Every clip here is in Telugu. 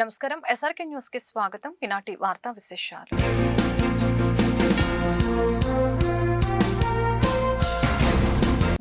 నమస్కారం ఎస్ఆర్కే న్యూస్ కి స్వాగతం. ఈనాటి వార్తా విశేషాలు.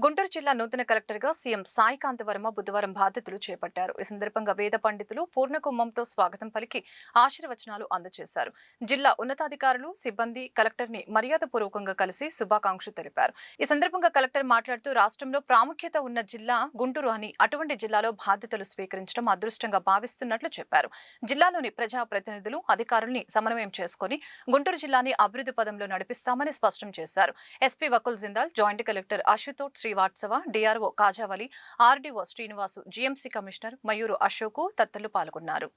గుంటూరు జిల్లా నూతన కలెక్టర్ గా సీఎం సాయి కాంత వర్మ బుధవారం బాధ్యతలు చేపట్టారు. ఈ సందర్భంగా వేద పండితులు పూర్ణకుంభంతో స్వాగతం పలికి ఆశీర్వచనాలు అందజేశారు. జిల్లా ఉన్నతాధికారులు సిబ్బంది కలెక్టర్ ని మర్యాదపూర్వకంగా కలిసి శుభాకాంక్షలు తెలిపారు. ఈ సందర్భంగా కలెక్టర్ మాట్లాడుతూ రాష్ట్రంలో ప్రాముఖ్యత ఉన్న జిల్లా గుంటూరు అని, అటువంటి జిల్లాలో బాధ్యతలు స్వీకరించడం అదృష్టంగా భావిస్తున్నట్లు చెప్పారు. జిల్లాలోని ప్రజాప్రతినిధులు అధికారుల్ని సమన్వయం చేసుకుని గుంటూరు జిల్లాని అభివృద్ధి పదంలో నడిపిస్తామని స్పష్టం చేశారు. SP Vakul Jindal, joint collector Ashutosh Srivastava, DRO Kajavali, RDO Srinivasu, GMC commissioner Mayur Ashok తదితరులు పాల్గొన్నారు.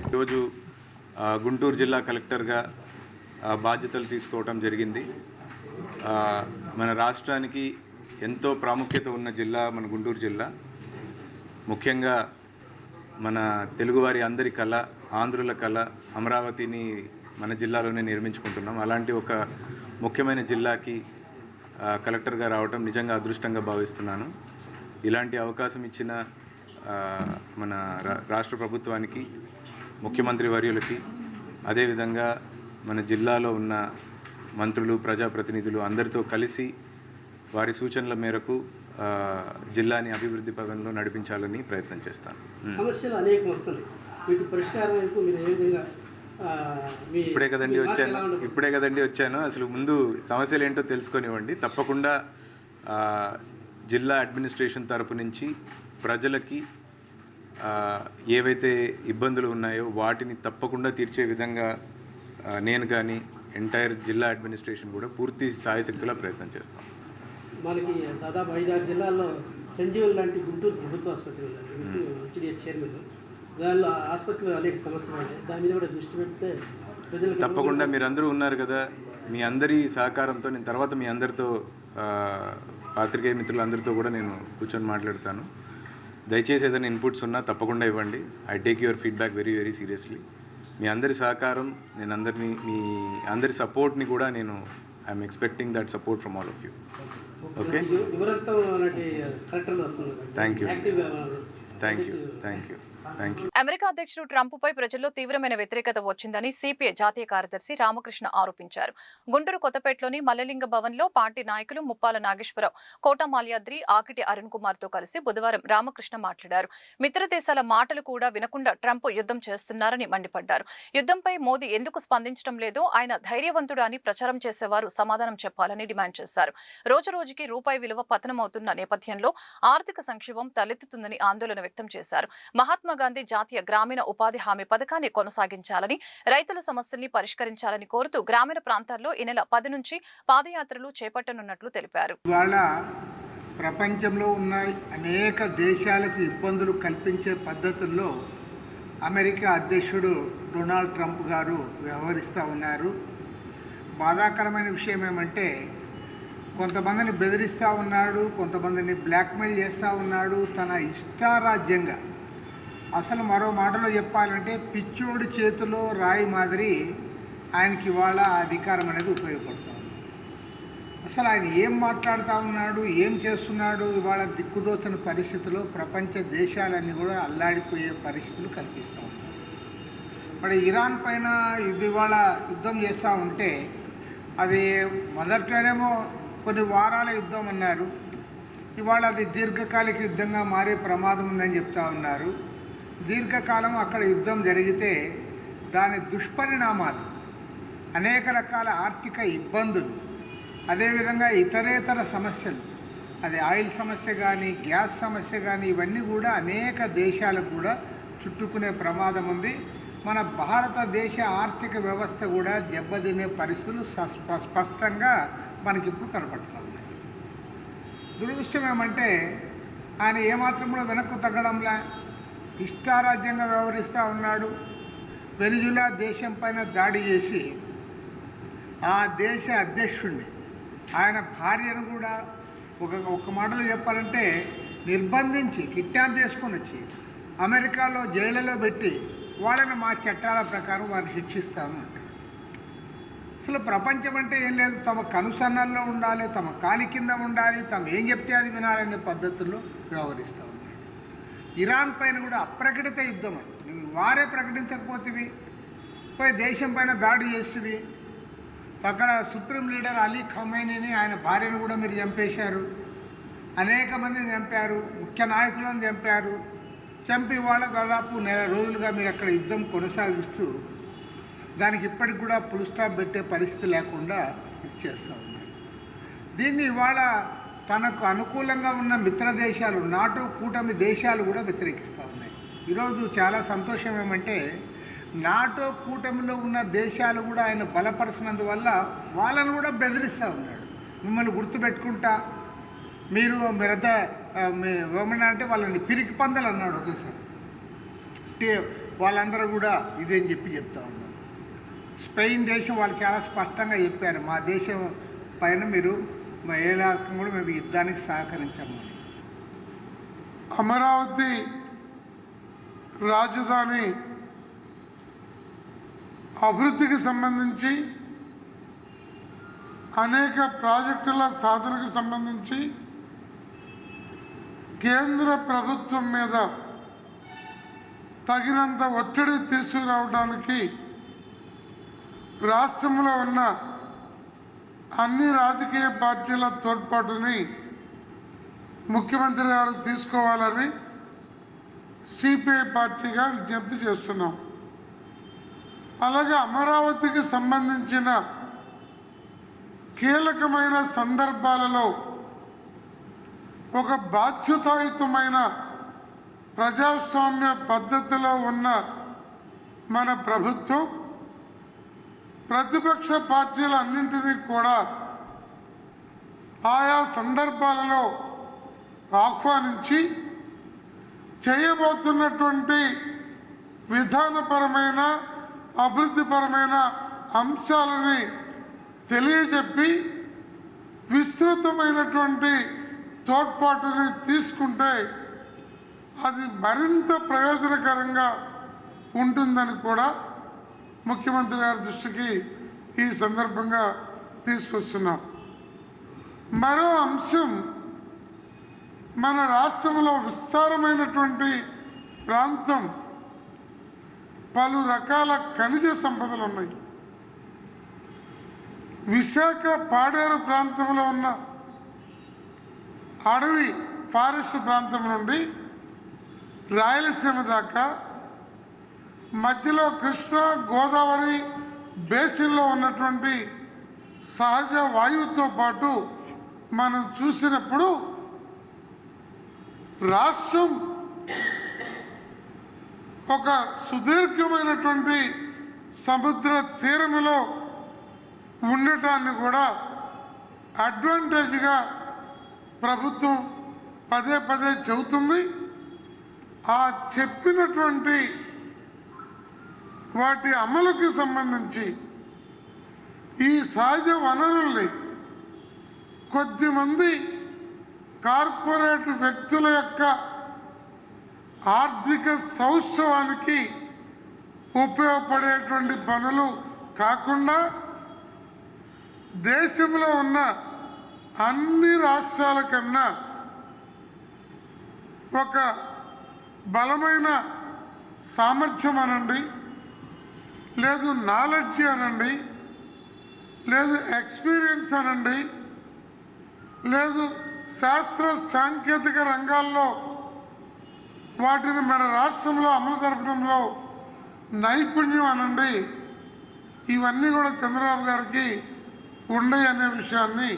ఈరోజు గుంటూరు జిల్లా కలెక్టర్గా బాధ్యతలు తీసుకోవడం జరిగింది. మన రాష్ట్రానికి ఎంతో ప్రాముఖ్యత ఉన్న జిల్లా మన గుంటూరు జిల్లా. ముఖ్యంగా మన తెలుగువారి అందరి కళ, ఆంధ్రుల కళ అమరావతిని మన జిల్లాలోనే నిర్మించుకుంటున్నాం. అలాంటి ఒక ముఖ్యమైన జిల్లాకి కలెక్టర్గా రావడం నిజంగా అదృష్టంగా భావిస్తున్నాను. ఇలాంటి అవకాశం ఇచ్చిన మన రాష్ట్ర ప్రభుత్వానికి, ముఖ్యమంత్రి వర్యులకి, అదేవిధంగా మన జిల్లాలో ఉన్న మంత్రులు, ప్రజాప్రతినిధులు అందరితో కలిసి వారి సూచనల మేరకు జిల్లాని అభివృద్ధి పదంలో నడిపించాలని ప్రయత్నం చేస్తాను. సమస్యలు అనేకం వస్తుంది. వీటి పరిష్కారం వైపు మీరు ఏ విధంగా ఇప్పుడే కదండి వచ్చాను. అసలు ముందు సమస్యలు ఏంటో తెలుసుకొనివ్వండి. తప్పకుండా జిల్లా అడ్మినిస్ట్రేషన్ తరపు నుంచి ప్రజలకి ఏవైతే ఇబ్బందులు ఉన్నాయో వాటిని తప్పకుండా తీర్చే విధంగా నేను కానీ ఎంటైర్ జిల్లా అడ్మినిస్ట్రేషన్ కూడా పూర్తి సాయశక్తిలో ప్రయత్నం చేస్తాం. మనకి దాదాపు 5-6 జిల్లాల్లో సంజీవన్ లాంటి గుంటూరు ప్రభుత్వ ఆసుపత్రి ఉంది, హెచ్డిహెచ్ చైర్మన్. దానిలో ఆసుపత్రిలో అనేక సమస్యలు ఉన్నాయి. దాని మీద కూడా దృష్టి పెడితే ప్రజలు తప్పకుండా మీరందరూ ఉన్నారు కదా, మీ అందరి సహకారంతో నేను తర్వాత మీ అందరితో పాత్రికేయ మిత్రులందరితో కూడా నేను కూర్చొని మాట్లాడతాను. దయచేసి ఏదైనా ఇన్పుట్స్ ఉన్నా తప్పకుండా ఇవ్వండి. I take your feedback very very seriously. మీ అందరి సహకారం, నేను మీ అందరి సపోర్ట్ని కూడా నేను I'm expecting that support from all of you. Okay, thank you. America అధ్యక్షుడు ట్రంప్ పై ప్రజల్లో తీవ్రమైన వ్యతిరేకత వచ్చిందని సిపిఐ జాతీయ కార్యదర్శి రామకృష్ణ ఆరోపించారు. గుంటూరు కొత్తపేటలోని మల్లలింగ భవన్ లో పార్టీ నాయకులు ముప్పాల నాగేశ్వరరావు, కోట మాల్యాద్రి, ఆకిటి అరుణ్ కుమార్ తో కలిసి బుధవారం రామకృష్ణ మాట్లాడారు. మిత్ర దేశాల మాటలు కూడా వినకుండా ట్రంప్ యుద్ధం చేస్తున్నారని మండిపడ్డారు. యుద్ధంపై మోదీ ఎందుకు స్పందించడం లేదో, ఆయన ధైర్యవంతుడు అని ప్రచారం చేసేవారు సమాధానం చెప్పాలని డిమాండ్ చేశారు. రోజు రోజుకి రూపాయి విలువ పతనమవుతున్న నేపథ్యంలో ఆర్థిక సంక్షోభం తలెత్తుతుందని ఆందోళన వ్యక్తం చేశారు. మహాత్మా గాంధీ జాతీయ గ్రామీణ ఉపాధి హామీ పథకాన్ని కొనసాగించాలని, రైతుల సమస్యల్ని పరిష్కరించాలని కోరుతూ గ్రామీణ ప్రాంతాల్లో ఈ నెల 10 నుంచి పాదయాత్రలు చేపట్టనున్నట్లు తెలిపారు. ప్రపంచంలో ఉన్న అనేక దేశాలకు ఇబ్బందులు కల్పించే పద్ధతుల్లో అమెరికా అధ్యక్షుడు డొనాల్డ్ ట్రంప్ గారు వ్యవహరిస్తూ ఉన్నారు. బాధాకరమైన విషయం ఏమంటే, కొంతమందిని బెదిరిస్తూ ఉన్నాడు, కొంతమందిని బ్లాక్మెయిల్ చేస్తూ ఉన్నాడు. తన ఇష్టారాజ్యంగా, అసలు మరో మాటలో చెప్పాలంటే పిచ్చోడి చేతిలో రాయి మాదిరి ఆయనకి ఇవాళ అధికారం అనేది ఉపయోగపడుతుంది. అసలు ఆయన ఏం మాట్లాడుతూ ఉన్నాడు, ఏం చేస్తున్నాడు, ఇవాళ దిక్కుదోచని పరిస్థితుల్లో ప్రపంచ దేశాలన్నీ కూడా అల్లాడిపోయే పరిస్థితులు కల్పిస్తూ ఉన్నారు. మరి ఇరాన్ పైన ఇవాళ యుద్ధం చేస్తూ ఉంటే, అది మొదట్లోనేమో కొన్ని వారాల యుద్ధం అన్నారు, ఇవాళ అది దీర్ఘకాలిక యుద్ధంగా మారే ప్రమాదం ఉందని చెప్తా ఉన్నారు. దీర్ఘకాలం అక్కడ యుద్ధం జరిగితే దాని దుష్పరిణామాలు, అనేక రకాల ఆర్థిక ఇబ్బందులు, అదేవిధంగా ఇతరేతర సమస్యలు, అది ఆయిల్ సమస్య కానీ గ్యాస్ సమస్య కానీ ఇవన్నీ కూడా అనేక దేశాలకు కూడా చుట్టుకునే ప్రమాదం ఉంది. మన భారతదేశ ఆర్థిక వ్యవస్థ కూడా దెబ్బతినే పరిస్థితులు స్పష్టంగా మనకిప్పుడు కనపడుతూ ఉన్నాయి. దురదృష్టం ఏమంటే ఆయన ఏమాత్రం కూడా వెనక్కు తగ్గడంలా ఇష్టారాజ్యంగా వ్యవహరిస్తూ ఉన్నాడు. వెనిజులా దేశం పైన దాడి చేసి ఆ దేశ అధ్యక్షుడిని ఆయన భార్యను కూడా ఒక మాటలో చెప్పాలంటే నిర్బంధించి కిడ్నాప్ చేసుకొని వచ్చి అమెరికాలో జైలులో పెట్టి వాళ్ళని మా చట్టాల ప్రకారం వారిని శిక్షిస్తాము. అసలు ప్రపంచం అంటే ఏం లేదు, తమ కనుసన్నల్లో ఉండాలి, తమ కాలి కింద ఉండాలి, తమ ఏం చెప్తే అది వినాలనే పద్ధతుల్లో వ్యవహరిస్తూ ఉన్నాడు. ఇరాన్ పైన కూడా అప్రకటిత యుద్ధం అది, నువ్వు వారే ప్రకటించకపోతేవి పోయి దేశం పైన దాడి చేసేవి. అక్కడ సుప్రీం లీడర్ అలీ ఖమైనీని ఆయన భార్యను కూడా మీరు చంపేశారు, అనేక మందిని చంపారు, ముఖ్య నాయకులను చంపారు. చంపి వాళ్ళ దాదాపు నెల రోజులుగా మీరు అక్కడ యుద్ధం కొనసాగిస్తూ దానికి ఇప్పటికి కూడా ఫుల్ స్టాప్ పెట్టే పరిస్థితి లేకుండా ఇచ్చేస్తూ ఉన్నారు. దీన్ని ఇవాళ తనకు అనుకూలంగా ఉన్న మిత్ర దేశాలు, నాటో కూటమి దేశాలు కూడా వ్యతిరేకిస్తూ ఉన్నాయి. ఈరోజు చాలా సంతోషం ఏమంటే నాటో కూటమిలో ఉన్న దేశాలు కూడా ఆయన బలపరిచినందువల్ల వాళ్ళను కూడా బెదిరిస్తూ ఉన్నాడు. మిమ్మల్ని గుర్తుపెట్టుకుంటా, మీరంతా ఏమన్నా అంటే వాళ్ళని పిరికి పందలు అన్నాడు ఒకేసారి. వాళ్ళందరూ కూడా ఇదేం చెప్తా ఉన్నారు. స్పెయిన్ దేశం వాళ్ళు చాలా స్పష్టంగా చెప్పారు, మా దేశం పైన మీరు ఏ రకం కూడా మేము యుద్ధానికి సహకరించాము అని. అమరావతి రాజధాని అభివృద్ధికి సంబంధించి అనేక ప్రాజెక్టుల సాధనకు సంబంధించి కేంద్ర ప్రభుత్వం మీద తగినంత ఒత్తిడి తీసుకురావడానికి రాష్ట్రంలో ఉన్న అన్ని రాజకీయ పార్టీల తోడ్పాటుని ముఖ్యమంత్రి గారు తీసుకోవాలని సిపిఐ పార్టీగా విజ్ఞప్తి చేస్తున్నాం. అలాగే అమరావతికి సంబంధించిన కీలకమైన సందర్భాలలో ఒక బాధ్యతాయుతమైన ప్రజాస్వామ్య పద్ధతిలో ఉన్న మన ప్రభుత్వం ప్రతిపక్ష పార్టీలన్నింటినీ కూడా ఆయా సందర్భాలలో ఆహ్వానించి చేయబోతున్నటువంటి విధానపరమైన అభివృద్ధిపరమైన అంశాలని తెలియజెప్పి విస్తృతమైనటువంటి తోడ్పాటుని తీసుకుంటే అది మరింత ప్రయోజనకరంగా ఉంటుందని కూడా ముఖ్యమంత్రి గారి దృష్టికి ఈ సందర్భంగా తీసుకొస్తున్నాం. మరో అంశం, మన రాష్ట్రంలో విస్తారమైనటువంటి ప్రాంతం పలు రకాల ఖనిజ సంపదలు ఉన్నాయి. విశాఖ పాడేరు ప్రాంతంలో ఉన్న అడవి ఫారెస్ట్ ప్రాంతం నుండి రాయలసీమ దాకా మధ్యలో కృష్ణా గోదావరి బేసిన్లో ఉన్నటువంటి సహజ వాయువుతో పాటు మనం చూసినప్పుడు రాష్ట్రం ఒక సుదీర్ఘమైనటువంటి సముద్ర తీరములో ఉండటాన్ని కూడా అడ్వాంటేజ్గా ప్రభుత్వం పదే పదే చెబుతుంది. ఆ చెప్పినటువంటి వాటి అమలుకి సంబంధించి ఈ సహజ వనరుల్ని కొద్దిమంది కార్పొరేట్ వ్యక్తుల యొక్క ఆర్థిక సౌష్ఠవానికి ఉపయోగపడేటువంటి పనులు కాకుండా దేశంలో ఉన్న అన్ని రాష్ట్రాల కన్నా ఒక బలమైన సామర్థ్యం అనండి, లేదు నాలెడ్జ్ అనండి, లేదు ఎక్స్పీరియన్స్ అనండి, లేదు శాస్త్ర సాంకేతిక రంగాల్లో వాటిని మన రాష్ట్రంలో అమలు జరపడంలో నైపుణ్యం అనండి, ఇవన్నీ కూడా చంద్రబాబు గారికి ఉన్నాయి అనే విషయాన్ని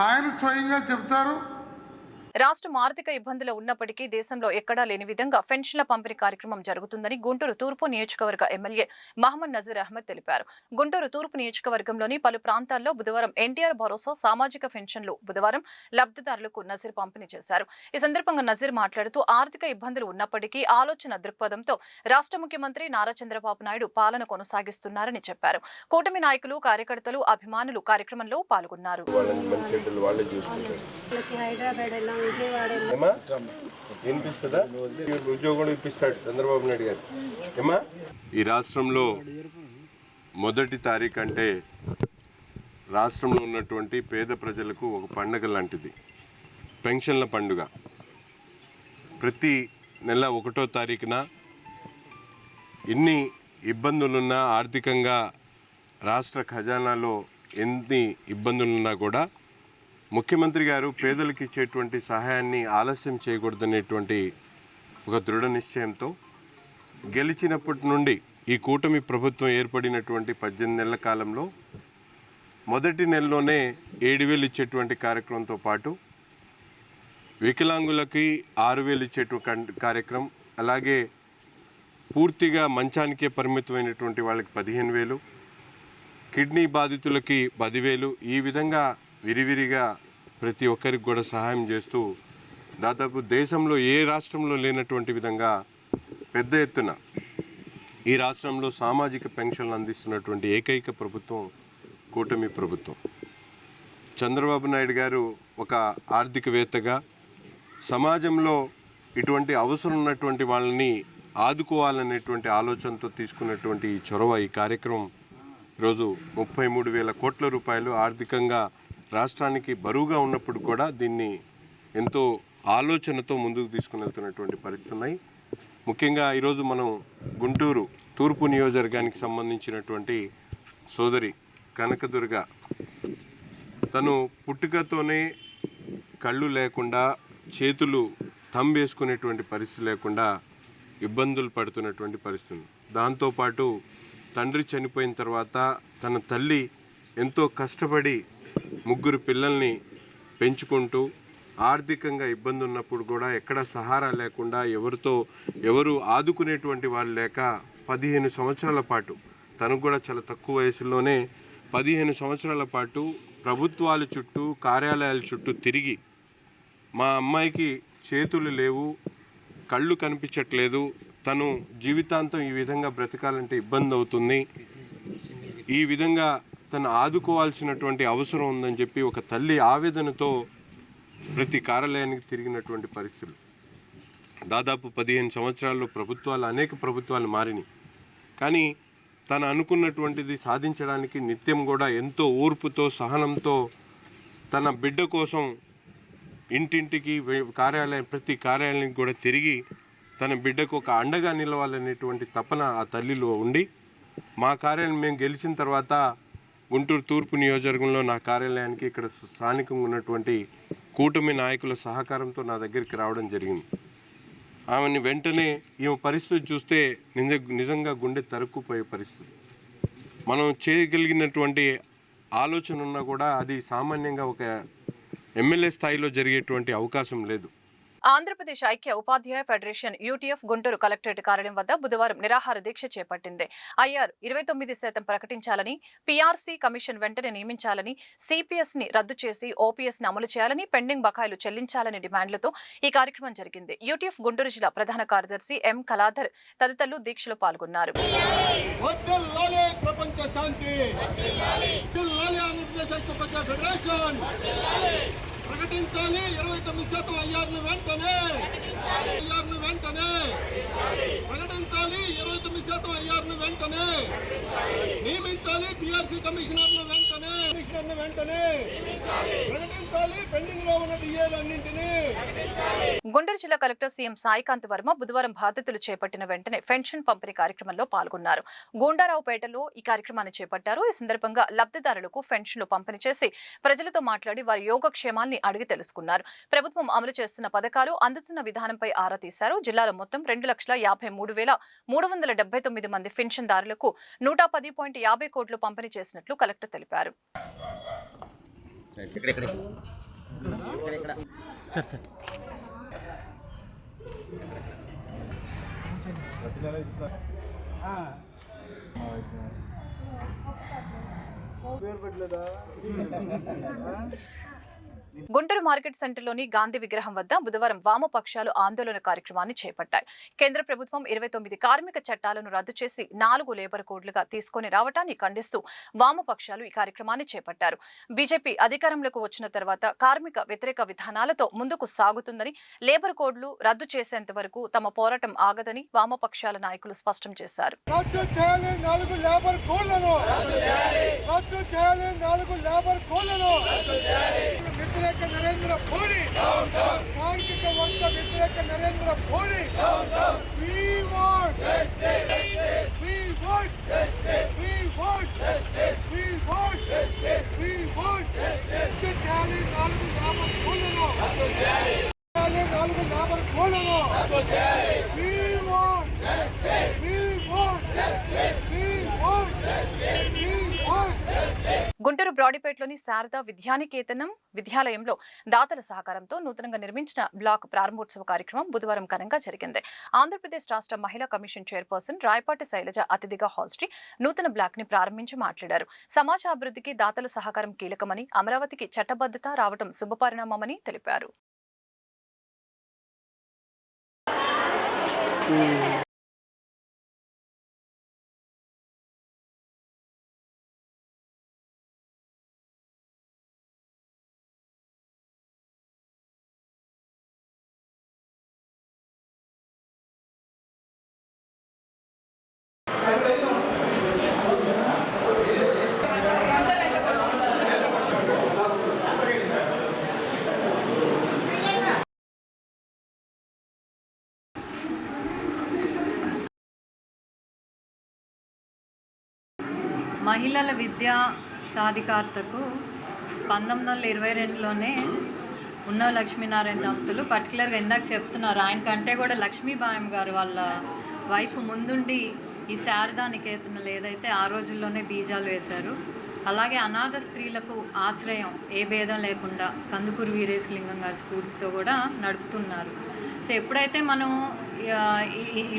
ఆయన స్వయంగా చెప్తారు. రాష్ట్రం ఆర్థిక ఇబ్బందులు ఉన్నప్పటికీ దేశంలో ఎక్కడా లేని విధంగా పెన్షన్ల పంపిణీ కార్యక్రమం జరుగుతుందని గుంటూరు తూర్పు నియోజకవర్గ ఎమ్మెల్యే మహమ్మద్ నజీర్ అహ్మద్ తెలిపారు. గుంటూరు తూర్పు నియోజకవర్గంలోని పలు ప్రాంతాల్లో బుధవారం ఎన్టీఆర్ భరోసా సామాజిక పెన్షన్లు బుధవారం లబ్ధిదారులకు నజీర్ పంపిణీ చేశారు. ఈ సందర్భంగా నజీర్ మాట్లాడుతూ ఆర్థిక ఇబ్బందులు ఉన్నప్పటికీ ఆలోచన దృక్పథంతో రాష్ట్ర ముఖ్యమంత్రి నారా చంద్రబాబు నాయుడు పాలన కొనసాగిస్తున్నారని చెప్పారు. కూటమి నాయకులు, కార్యకర్తలు, అభిమానులు కార్యక్రమంలో పాల్గొన్నారు. ఉద్యోగం ఇప్పిస్తాడు చంద్రబాబు నాయుడు గారు. ఏమా ఈ రాష్ట్రంలో మొదటి తారీఖు అంటే రాష్ట్రంలో ఉన్నటువంటి పేద ప్రజలకు ఒక పండుగ లాంటిది, పెన్షన్ల పండుగ. ప్రతి నెల 1వ తారీఖున ఎన్ని ఇబ్బందులున్నా, ఆర్థికంగా రాష్ట్ర ఖజానాలో ఎన్ని ఇబ్బందులున్నా కూడా ముఖ్యమంత్రి గారు పేదలకు ఇచ్చేటువంటి సహాయాన్ని ఆలస్యం చేయకూడదనేటువంటి ఒక దృఢ నిశ్చయంతో గెలిచినప్పటి నుండి ఈ కూటమి ప్రభుత్వం ఏర్పడినటువంటి 18 నెలల కాలంలో మొదటి నెలలోనే 7,000 ఇచ్చేటువంటి కార్యక్రమంతో పాటు వికలాంగులకి 6,000 ఇచ్చేటువంటి కార్యక్రమం, అలాగే పూర్తిగా మంచానికే పరిమితమైనటువంటి వాళ్ళకి 15,000, కిడ్నీ బాధితులకి 10,000, ఈ విధంగా విరివిరిగా ప్రతి ఒక్కరికి కూడా సహాయం చేస్తూ దాదాపు దేశంలో ఏ రాష్ట్రంలో లేనటువంటి విధంగా పెద్ద ఎత్తున ఈ రాష్ట్రంలో సామాజిక పెన్షన్లు అందిస్తున్నటువంటి ఏకైక ప్రభుత్వం కూటమి ప్రభుత్వం. చంద్రబాబు నాయుడు గారు ఒక ఆర్థికవేత్తగా సమాజంలో ఇటువంటి అవసరం ఉన్నటువంటి వాళ్ళని ఆదుకోవాలనేటువంటి ఆలోచనతో తీసుకున్నటువంటి ఈ చొరవ, ఈ కార్యక్రమం ఈరోజు 33,000 కోట్ల రూపాయలు ఆర్థికంగా రాష్ట్రానికి బరువుగా ఉన్నప్పుడు కూడా దీన్ని ఎంతో ఆలోచనతో ముందుకు తీసుకుని వెళ్తున్నటువంటి పరిస్థితులు ఉన్నాయి. ముఖ్యంగా ఈరోజు మనం గుంటూరు తూర్పు నియోజకవర్గానికి సంబంధించినటువంటి సోదరి కనకదుర్గ, తను పుట్టుకతోనే కళ్ళు లేకుండా, చేతులు తంబేసుకునేటువంటి పరిస్థితి లేకుండా ఇబ్బందులు పడుతున్నటువంటి పరిస్థితులు. దాంతోపాటు తండ్రి చనిపోయిన తర్వాత తన తల్లి ఎంతో కష్టపడి 3 పిల్లల్ని పెంచుకుంటూ ఆర్థికంగా ఇబ్బంది ఉన్నప్పుడు కూడా ఎక్కడ సహారా లేకుండా, ఎవరు ఆదుకునేటువంటి వాళ్ళు లేక 15 సంవత్సరాల పాటు, తనకు కూడా చాలా తక్కువ వయసులోనే 15 సంవత్సరాల పాటు ప్రభుత్వాల చుట్టూ, కార్యాలయాల చుట్టూ తిరిగి మా అమ్మాయికి చేతులు లేవు, కళ్ళు కనిపించట్లేదు, తను జీవితాంతం ఈ విధంగా బ్రతకాలంటే ఇబ్బంది అవుతుంది, ఈ విధంగా తను ఆదుకోవాల్సినటువంటి అవసరం ఉందని చెప్పి ఒక తల్లి ఆవేదనతో ప్రతి కార్యాలయానికి తిరిగినటువంటి పరిస్థితులు. దాదాపు 15 సంవత్సరాల్లో అనేక ప్రభుత్వాలు మారినాయి. కానీ తను అనుకున్నటువంటిది సాధించడానికి నిత్యం కూడా ఎంతో ఓర్పుతో, సహనంతో తన బిడ్డ కోసం ఇంటింటికి, ప్రతి కార్యాలయానికి కూడా తిరిగి తన బిడ్డకు ఒక అండగా నిలవాలనేటువంటి తపన ఆ తల్లిలో ఉండి, మా కార్యాలయం మేము గెలిచిన తర్వాత గుంటూరు తూర్పు నియోజకవర్గంలో నా కార్యాలయానికి ఇక్కడ స్థానికంగా ఉన్నటువంటి కూటమి నాయకుల సహకారంతో నా దగ్గరికి రావడం జరిగింది. ఆమెని వెంటనే ఈమె పరిస్థితి చూస్తే నిజంగా గుండె తరుక్కుపోయే పరిస్థితి. మనం చేయగలిగినటువంటి ఆలోచన ఉన్నా కూడా అది సామాన్యంగా ఒక ఎమ్మెల్యే స్థాయిలో జరిగేటువంటి అవకాశం లేదు. ఆంధ్రప్రదేశ్ ఐక్య ఉపాధ్యాయ ఫెడరేషన్ యూటీఎఫ్ గుంటూరు కలెక్టరేట్ కార్యాలయం వద్ద బుధవారం నిరాహార దీక్ష చేపట్టింది. ఐఆర్ 29% ప్రకటించాలని, పీఆర్సీ కమిషన్ వెంటనే నియమించాలని, సిపిఎస్ ని రద్దు చేసి ఓపీఎస్ ని అమలు చేయాలని, పెండింగ్ బకాయిలు చెల్లించాలని డిమాండ్లతో ఈ కార్యక్రమం జరిగింది. యూటీఎఫ్ గుంటూరు జిల్లా ప్రధాన కార్యదర్శి ఎం కళాధర్ తదితరులు దీక్షలో పాల్గొన్నారు. ప్రకటించాలి 29% ఐఆర్ను వెంటనే, ప్రకటించాలి 29% ఐఆర్ను వెంటనే, నియమించాలి పీఆర్సీ కమిషనర్ను వెంటనే, ప్రకటించాలి పెండింగ్ లో ఉన్న డిఏలన్నింటినీ. గుంటూరు జిల్లా కలెక్టర్ సీఎం సాయికాంత్ వర్మ బుధవారం బాధ్యతలు చేపట్టిన వెంటనే పెన్షన్ పంపిణీ కార్యక్రమంలో పాల్గొన్నారు. గూండారావుపేటలో ఈ కార్యక్రమాన్ని చేపట్టారు. ఈ సందర్భంగా లబ్ధిదారులకు పెన్షన్లు పంపిణీ చేసి ప్రజలతో మాట్లాడి వారి యోగక్షేమాల్ని అడిగి తెలుసుకున్నారు. ప్రభుత్వం అమలు చేస్తున్న పథకాలు, అందుతున్న విధానంపై ఆరా తీశారు. జిల్లాలో మొత్తం 2,53,379 మంది పెన్షన్దారులకు 110.50 కోట్లు పంపిణీ చేసినట్లు కలెక్టర్ తెలిపారు. గుంటూరు మార్కెట్ సెంటర్లోని గాంధీ విగ్రహం వద్ద బుధవారం వామపక్షాలు ఆందోళన కార్యక్రమాన్ని చేపట్టాయి. కేంద్ర ప్రభుత్వం 29 కార్మిక చట్టాలను రద్దు చేసి 4 లేబర్ కోడ్లుగా తీసుకొని రావటాన్ని ఖండిస్తూ వామపక్షాలు ఈ కార్యక్రమాన్ని చేపట్టారు. బీజేపీ అధికారంలోకి వచ్చిన తర్వాత కార్మిక వ్యతిరేక విధానాలతో ముందుకు సాగుతుందని, లేబర్ కోడ్లు రద్దు చేసేంత వరకు తమ పోరాటం ఆగదని వామపక్షాల నాయకులు స్పష్టం చేశారు. నరేంద్ర మోడీ కార్మిక వర్గ వ్యతిరేక Narendra Modi we want justice we want justice we want justice we want justice we want justice చాలి 4 లేబర్ కోడ్లను రద్దు చేయాలి 4 లేబర్ కోడ్లను రద్దు చేయాలి we want justice we want justice we want justice we want justice. Guntur బ్రాడీపేటలోని Sharada విద్యానికేతనం విద్యాలయంలో దాతల సహకారంతో నూతనంగా నిర్మించిన బ్లాక్ ప్రారంభోత్సవ కార్యక్రమం బుధవారం ఘనంగా జరిగింది. ఆంధ్రప్రదేశ్ రాష్ట్ర మహిళా కమిషన్ చైర్పర్సన్ రాయపాటి శైలజ అతిథిగా హాజరై నూతన బ్లాక్ ని ప్రారంభించి మాట్లాడారు. సమాజ అభివృద్ధికి దాతల సహకారం కీలకమని, అమరావతికి చట్టబద్ధత రావడం శుభపరిణామమని తెలిపారు. మహిళల విద్యా సాధికారతకు 1922లోనే ఉన్నవ లక్ష్మీనారాయణ దంపతులు పర్టికులర్గా ఇందాక చెప్తున్నారు, ఆయన కంటే కూడా లక్ష్మీబాయమ్మ గారు వాళ్ళ వైఫ్ ముందుండి ఈ శారదా నికేతనలు ఏదైతే ఆ రోజుల్లోనే బీజాలు వేశారు. అలాగే అనాథ స్త్రీలకు ఆశ్రయం ఏ భేదం లేకుండా కందుకూరు వీరేశలింగం గారి స్ఫూర్తితో కూడా నడుపుతున్నారు. సో ఎప్పుడైతే మనం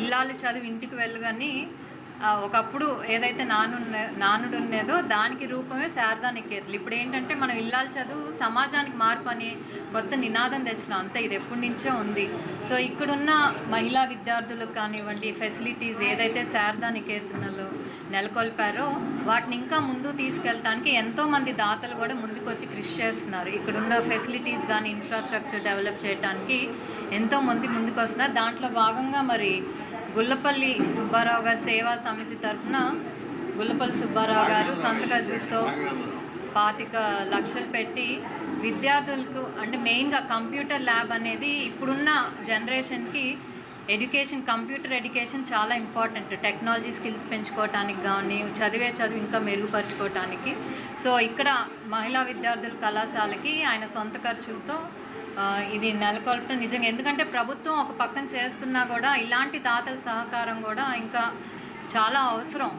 ఇల్లాలు చదువు ఇంటికి వెళ్ళగాని ఒకప్పుడు ఏదైతే నానుడు ఉన్నదో దానికి రూపమే శారదా నికేతలు. ఇప్పుడు ఏంటంటే మనం ఇల్లాలు చదువు సమాజానికి మార్పు అని కొత్త నినాదం తెచ్చుకున్నాం. అంతా ఇది ఎప్పటి నుంచో ఉంది. సో ఇక్కడున్న మహిళా విద్యార్థులకు కానివ్వండి, ఫెసిలిటీస్ ఏదైతే శారదా నికేతనలు నెలకొల్పారో వాటిని ఇంకా ముందు తీసుకెళ్ళటానికి ఎంతోమంది దాతలు కూడా ముందుకు వచ్చి కృషి చేస్తున్నారు. ఇక్కడున్న ఫెసిలిటీస్ కానీ ఇన్ఫ్రాస్ట్రక్చర్ డెవలప్ చేయడానికి ఎంతోమంది ముందుకు వస్తున్నారు. దాంట్లో భాగంగా మరి గుల్లపల్లి సుబ్బారావు గారి సేవా సమితి తరఫున గుల్లపల్లి సుబ్బారావు గారు సొంత ఖర్చులతో 25 లక్షలు పెట్టి విద్యార్థులకు అంటే మెయిన్గా కంప్యూటర్ ల్యాబ్ అనేది ఇప్పుడున్న జనరేషన్కి కంప్యూటర్ ఎడ్యుకేషన్ చాలా ఇంపార్టెంట్. టెక్నాలజీ స్కిల్స్ పెంచుకోవటానికి కానీ చదువు ఇంకా మెరుగుపరుచుకోవటానికి. సో ఇక్కడ మహిళా విద్యార్థుల కళాశాలకి ఆయన సొంత ఖర్చులతో ఇది నెలకొల్పడం నిజంగా, ఎందుకంటే ప్రభుత్వం ఒక పక్కన చేస్తున్నా కూడా ఇలాంటి దాతల సహకారం కూడా ఇంకా చాలా అవసరం.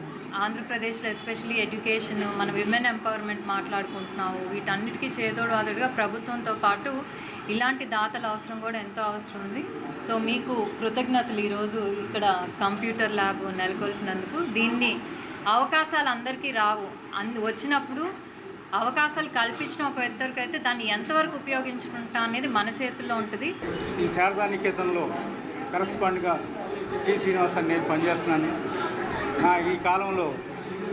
ఆంధ్రప్రదేశ్లో ఎస్పెషల్లీ ఎడ్యుకేషన్, మన విమెన్ ఎంపవర్మెంట్ మాట్లాడుకుంటున్నాము, వీటన్నిటికీ చేదోడువాదుడుగా ప్రభుత్వంతో పాటు ఇలాంటి దాతల అవసరం కూడా ఎంతో అవసరం ఉంది. సో మీకు కృతజ్ఞతలు ఈరోజు ఇక్కడ కంప్యూటర్ ల్యాబ్ నెలకొల్పినందుకు. దీన్ని అవకాశాలు అందరికీ రావు, వచ్చినప్పుడు అవకాశాలు కల్పించడం ఒక ఇద్దరికైతే దాన్ని ఎంతవరకు ఉపయోగించుకుంటా అనేది మన చేతుల్లో ఉంటుంది. ఈ శారదా నికేతన్లో కరస్పాండ్గా టి శ్రీనివాస్ అని నేను పనిచేస్తున్నాను. నా ఈ కాలంలో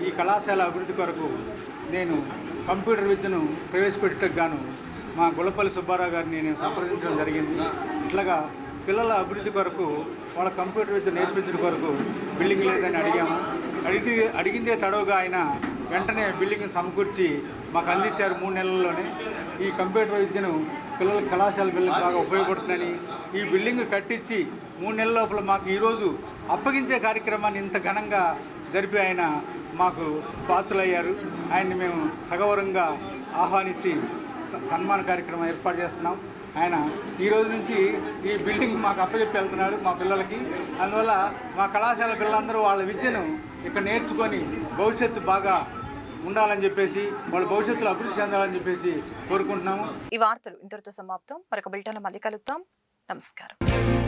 ఈ కళాశాల అభివృద్ధి కొరకు నేను కంప్యూటర్ విద్యను ప్రవేశపెట్టడానికి గాను మా గుల్లపల్లి సుబ్బారావు గారిని నేను సంప్రదించడం జరిగింది. ఇట్లాగా పిల్లల అభివృద్ధి కొరకు వాళ్ళ కంప్యూటర్ విద్య నేర్పించడం కొరకు బిల్డింగ్ లేదని అడిగాము. అడిగిందే తడవుగా ఆయన వెంటనే బిల్డింగ్ సమకూర్చి మాకు అందించారు 3 నెలల్లోనే. ఈ కంప్యూటర్ విద్యను కళాశాల పిల్లలకు బాగా ఉపయోగపడుతుందని ఈ బిల్డింగ్ కట్టించి 3 నెలల లోపల మాకు ఈరోజు అప్పగించే కార్యక్రమాన్ని ఇంత ఘనంగా జరిపి ఆయన మాకు పాత్రులయ్యారు. ఆయన్ని మేము సగౌరవంగా ఆహ్వానించి సన్మాన కార్యక్రమం ఏర్పాటు చేస్తున్నాం. ఆయన ఈరోజు నుంచి ఈ బిల్డింగ్ మాకు అప్పచెప్పి వెళ్తున్నాడు మా పిల్లలకి. అందువల్ల మా కళాశాల పిల్లలందరూ వాళ్ళ విద్యను ఇక్కడ నేర్చుకొని భవిష్యత్తు బాగా ఉండాలని చెప్పేసి వాళ్ళ భవిష్యత్తులో అభివృద్ధి చెందాలని చెప్పేసి కోరుకుంటున్నాము. ఈ వార్తలు ఇంతటితో సమాప్తం. మరొక బులెటిన్లో మళ్ళీ కలుద్దాం. నమస్కారం.